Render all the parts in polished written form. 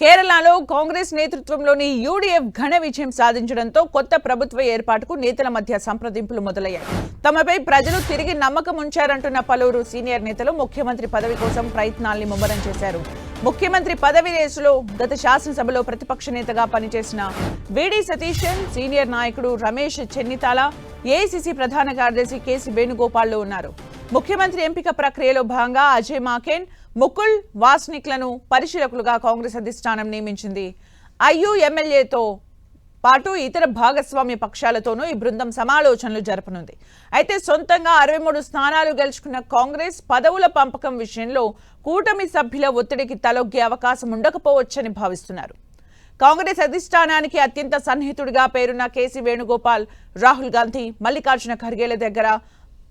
కేరళలో కాంగ్రెస్ నేతృత్వంలోని యూడీఎఫ్ ఘన విజయం సాధించడంతో కొత్త ప్రభుత్వ ఏర్పాటుకు నేతల మధ్య సంప్రదింపులు మొదలయ్యాయి. తమపై ప్రజలు తిరిగి నమ్మకం ఉంచారంటున్న పలువురు సీనియర్ నేతలు ముఖ్యమంత్రి పదవి కోసం ప్రయత్నాల్ని ముమ్మరం చేశారు. ముఖ్యమంత్రి పదవి రేసులో గత శాసనసభలో ప్రతిపక్ష నేతగా పనిచేసిన వీడి సతీశన్, సీనియర్ నాయకుడు రమేష్ చెన్నితాల, ఏఐసీసీ ప్రధాన కార్యదర్శి కేసీ వేణుగోపాల్ ఉన్నారు. ముఖ్యమంత్రి ఎంపిక ప్రక్రియలో భాగంగా అజయ్ మాకెన్, ముకుల్ వాస్నిక్లను పరిశీలకులుగా కాంగ్రెస్ అధిష్టానం నియమించింది. ఐయుఎంఎల్ఏతో పాటు ఇతర భాగస్వామ్య పక్షాలతోనూ ఈ బృందం సమాలోచనలు జరపనుంది. అయితే సొంతంగా 63 స్థానాలు గెలుచుకున్న కాంగ్రెస్ పదవుల పంపకం విషయంలో కూటమి సభ్యుల ఒత్తిడికి తలొగ్గే అవకాశం ఉండకపోవచ్చని భావిస్తున్నారు. కాంగ్రెస్ అధిష్టానానికి అత్యంత సన్నిహితుడిగా పేరున్న కేసీ వేణుగోపాల్, రాహుల్ గాంధీ, మల్లికార్జున ఖర్గేల దగ్గర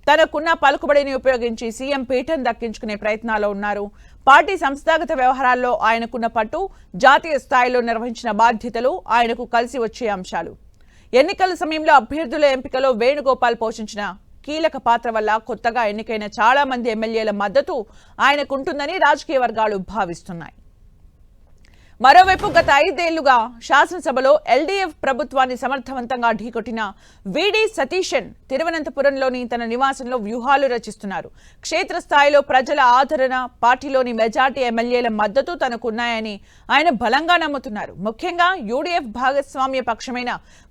తనకున్న పలుకుబడిని ఉపయోగించి సీఎం పీఠం దక్కించుకునే ప్రయత్నాల్లో ఉన్నారు. పార్టీ సంస్థాగత వ్యవహారాల్లో ఆయనకున్న పట్టు, జాతీయ స్థాయిలో నిర్వహించిన బాధ్యతలు ఆయనకు కలిసి వచ్చే అంశాలు. ఎన్నికల సమయంలో అభ్యర్థుల ఎంపికలో వేణుగోపాల్ పోషించిన కీలక పాత్ర వల్ల కొత్తగా ఎన్నికైన చాలా మంది ఎమ్మెల్యేల మద్దతు ఆయనకుంటుందని రాజకీయ వర్గాలు భావిస్తున్నాయి. మరోవైపు గత 5 ఏళ్లుగా శాసనసభలో ఎల్డీఎఫ్ ప్రభుత్వాన్ని సమర్థవంతంగా ఢీకొట్టిన వీడి సతీశన్ తిరువనంతపురంలోని తన నివాసంలో వ్యూహాలు రచిస్తున్నారు. క్షేత్రస్థాయిలో ప్రజల ఆదరణ, పార్టీలోని మెజార్టీ ఎమ్మెల్యేల మద్దతు తనకున్నాయని ఆయన బలంగా నమ్ముతున్నారు. ముఖ్యంగా యూడీఎఫ్ భాగస్వామ్య పక్షమైన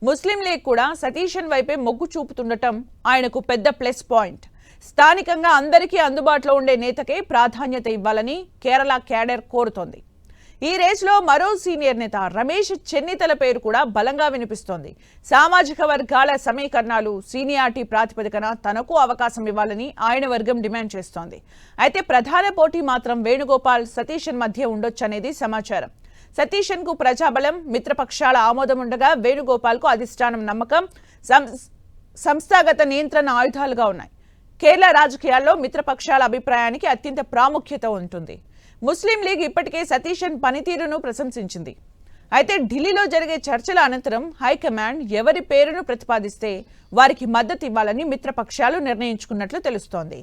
ముస్లిం లీగ్ కూడా సతీశన్ వైపే మొగ్గు చూపుతుండటం ఆయనకు పెద్ద ప్లస్ పాయింట్. స్థానికంగా అందరికీ అందుబాటులో ఉండే నేతకే ప్రాధాన్యత ఇవ్వాలని కేరళ క్యాడర్ కోరుతోంది. ఈ రేసులో మరో సీనియర్ నేత రమేష్ చెన్నితల పేరు కూడా బలంగా వినిపిస్తోంది. సామాజిక వర్గాల సమీకరణాలు, సీనియారిటీ ప్రాతిపదికన తనకు అవకాశం ఇవ్వాలని ఆయన వర్గం డిమాండ్ చేస్తోంది. అయితే ప్రధాన పోటీ మాత్రం వేణుగోపాల్, సతీశన్ మధ్య ఉండొచ్చనేది సమాచారం. సతీశన్ కు ప్రజాబలం, మిత్రపక్షాల ఆమోదం ఉండగా వేణుగోపాల్ కు అధిష్టానం నమ్మకం, సంస్థాగత నియంత్రణ ఆయుధాలుగా ఉన్నాయి. కేరళ రాజకీయాల్లో మిత్రపక్షాల అభిప్రాయానికి అత్యంత ప్రాముఖ్యత ఉంటుంది. ముస్లిం లీగ్ ఇప్పటికే సతీశన్ పనితీరును ప్రశంసించింది. అయితే ఢిల్లీలో జరిగే చర్చల అనంతరం హైకమాండ్ ఎవరి పేరును ప్రతిపాదిస్తే వారికి మద్దతు ఇవ్వాలని మిత్రపక్షాలు నిర్ణయించుకున్నట్లు తెలుస్తోంది.